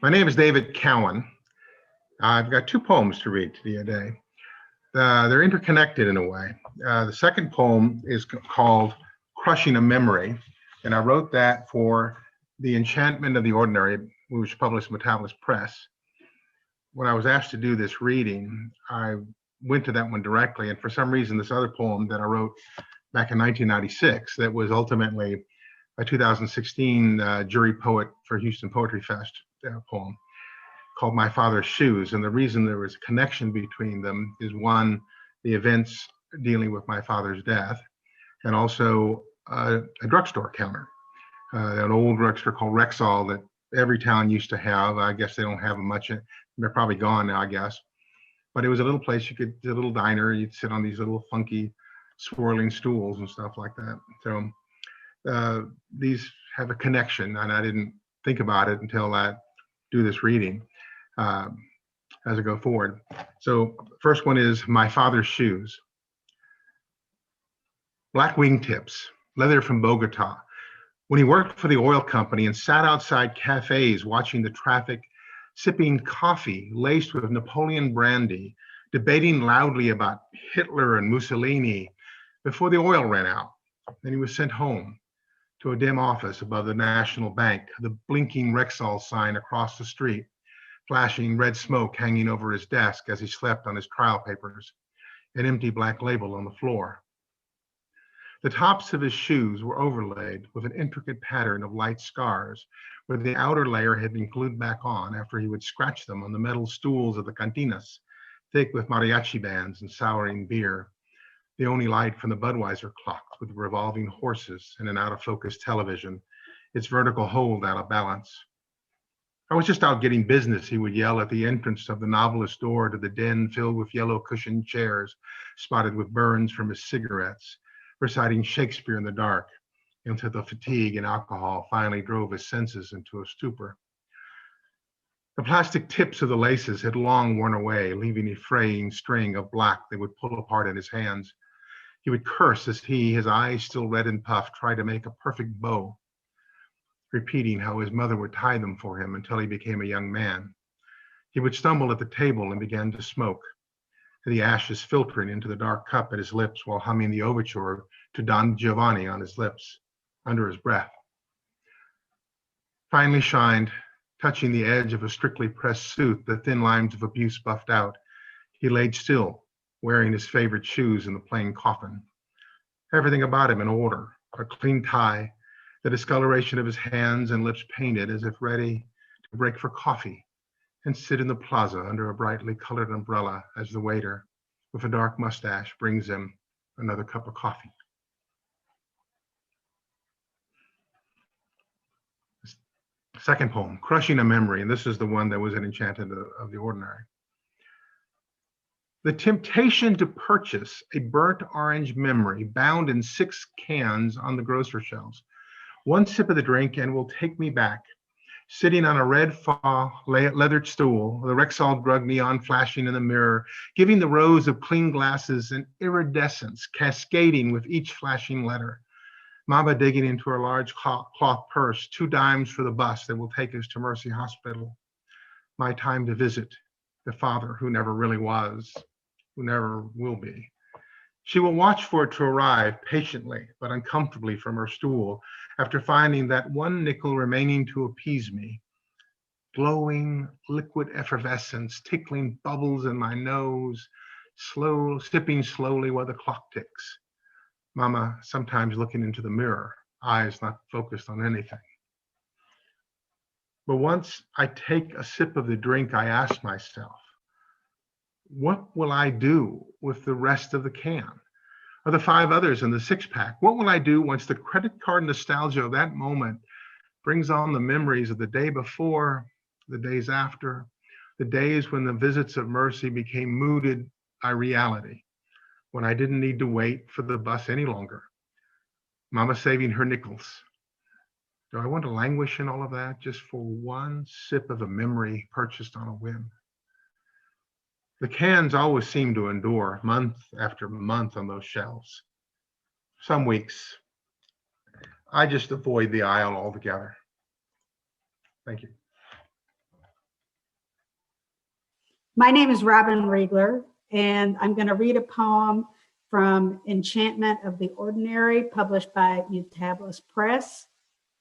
My name is David Cowen. I've got two poems to read to you today. They're interconnected in a way. The second poem is called Crushing a Memory, and I wrote that for The Enchantment of the Ordinary, which was published in Mutabilis Press. When I was asked to do this reading, I went to that one directly, and for some reason, this other poem that I wrote back in 1996 that was ultimately a 2016 jury poet for Houston Poetry Fest poem called My Father's Shoes. And the reason there was a connection between them is one, the events dealing with my father's death, and also a drugstore counter, an old drugstore called Rexall that every town used to have. I guess they don't have much. They're probably gone now, I guess. But it was a little place a little diner. You'd sit on these little funky swirling stools and stuff like that. So these have a connection, and I didn't think about it until I do this reading as I go forward. So first one is My Father's Shoes. Black wingtips, leather from Bogota. When he worked for the oil company and sat outside cafes watching the traffic, sipping coffee laced with Napoleon brandy, debating loudly about Hitler and Mussolini before the oil ran out. Then he was sent home to a dim office above the National Bank, the blinking Rexall sign across the street, flashing red smoke hanging over his desk as he slept on his trial papers, an empty black label on the floor. The tops of his shoes were overlaid with an intricate pattern of light scars where the outer layer had been glued back on after he would scratch them on the metal stools of the cantinas, thick with mariachi bands and souring beer, the only light from the Budweiser clock with revolving horses and an out-of-focus television, its vertical hold out of balance. I was just out getting business, he would yell at the entrance of the novelist door to the den filled with yellow cushioned chairs spotted with burns from his cigarettes, reciting Shakespeare in the dark until the fatigue and alcohol finally drove his senses into a stupor. The plastic tips of the laces had long worn away, leaving a fraying string of black that would pull apart in his hands. He would curse as he, his eyes still red and puffed, tried to make a perfect bow, repeating how his mother would tie them for him until he became a young man. He would stumble at the table and began to smoke, the ashes filtering into the dark cup at his lips while humming the overture to Don Giovanni on his lips, under his breath. Finally shined, touching the edge of a strictly pressed suit, the thin lines of abuse buffed out, he laid still, wearing his favorite shoes in the plain coffin. Everything about him in order, a clean tie, the discoloration of his hands and lips painted as if ready to break for coffee and sit in the plaza under a brightly colored umbrella as the waiter, with a dark mustache, brings him another cup of coffee. Second poem, Crushing a Memory, and this is the one that was an Enchanted of the Ordinary. The temptation to purchase a burnt orange memory bound in 6 cans on the grocery shelves. One sip of the drink and will take me back, sitting on a red leathered stool, the Rexall drug neon flashing in the mirror, giving the rows of clean glasses an iridescence cascading with each flashing letter. Mama digging into her large cloth purse, 2 dimes for the bus that will take us to Mercy Hospital. My time to visit the father who never really was, who never will be. She will watch for it to arrive patiently but uncomfortably from her stool after finding that 1 nickel remaining to appease me. Glowing liquid effervescence, tickling bubbles in my nose, sipping slowly while the clock ticks. Mama sometimes looking into the mirror, eyes not focused on anything. But once I take a sip of the drink, I ask myself, what will I do with the rest of the can? Or the 5 others in the 6-pack? What will I do once the credit card nostalgia of that moment brings on the memories of the day before, the days after, the days when the visits of mercy became mooted by reality, when I didn't need to wait for the bus any longer? Mama saving her nickels. Do I want to languish in all of that just for 1 sip of a memory purchased on a whim? The cans always seem to endure month after month on those shelves. Some weeks, I just avoid the aisle altogether. Thank you. My name is Robin Reagler, and I'm going to read a poem from Enchantment of the Ordinary, published by Mutabilis Press.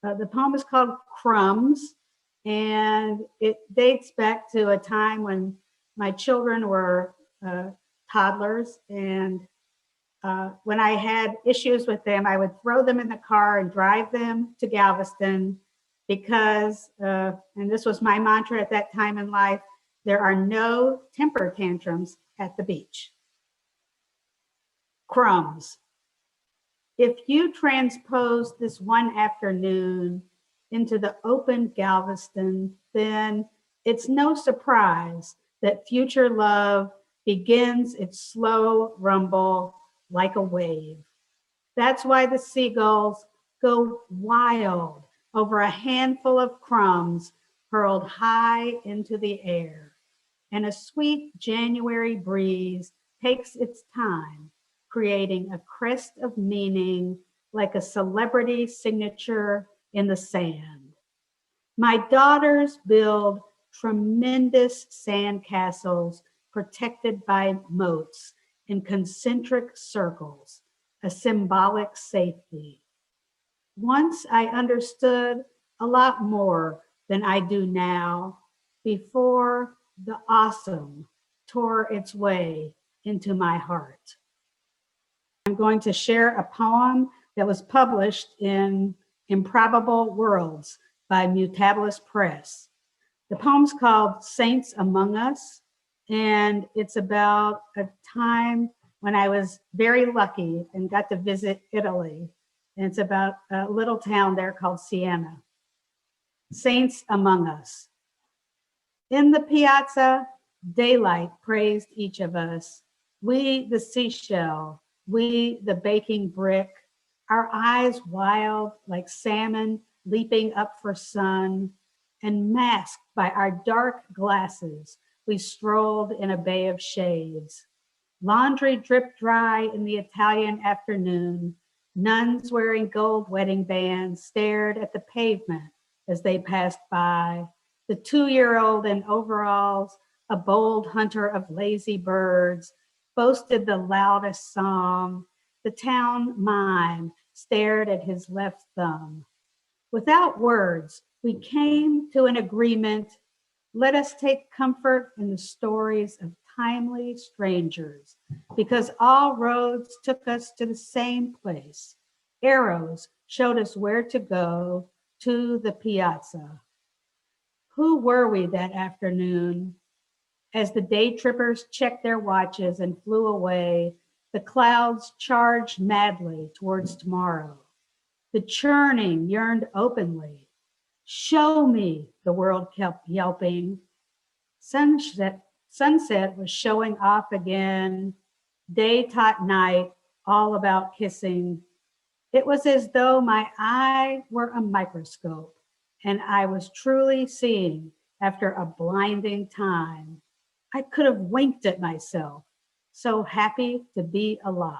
The poem is called Crumbs, and it dates back to a time when my children were toddlers, and when I had issues with them, I would throw them in the car and drive them to Galveston because, and this was my mantra at that time in life, there are no temper tantrums at the beach. Crumbs. If you transpose this one afternoon into the open Galveston, then it's no surprise that future love begins its slow rumble like a wave. That's why the seagulls go wild over a handful of crumbs hurled high into the air. And a sweet January breeze takes its time, creating a crest of meaning like a celebrity signature in the sand. My daughters build tremendous sand castles protected by moats in concentric circles, a symbolic safety. Once I understood a lot more than I do now, before the awesome tore its way into my heart. I'm going to share a poem that was published in Improbable Worlds by Mutabilis Press. The poem's called Saints Among Us, and it's about a time when I was very lucky and got to visit Italy. And it's about a little town there called Siena. Saints Among Us. In the piazza, daylight praised each of us. We, the seashell, we, the baking brick, our eyes wild like salmon leaping up for sun, and masked by our dark glasses, we strolled in a bay of shades. Laundry dripped dry in the Italian afternoon. Nuns wearing gold wedding bands stared at the pavement as they passed by. The 2-year-old in overalls, a bold hunter of lazy birds, boasted the loudest song. The town mime stared at his left thumb. Without words, we came to an agreement. Let us take comfort in the stories of timely strangers, because all roads took us to the same place. Arrows showed us where to go, to the piazza. Who were we that afternoon? As the day trippers checked their watches and flew away, the clouds charged madly towards tomorrow. The churning yearned openly. Show me, the world kept yelping. Sunset was showing off again. Day taught night all about kissing. It was as though my eye were a microscope, and I was truly seeing after a blinding time. I could have winked at myself, so happy to be alive.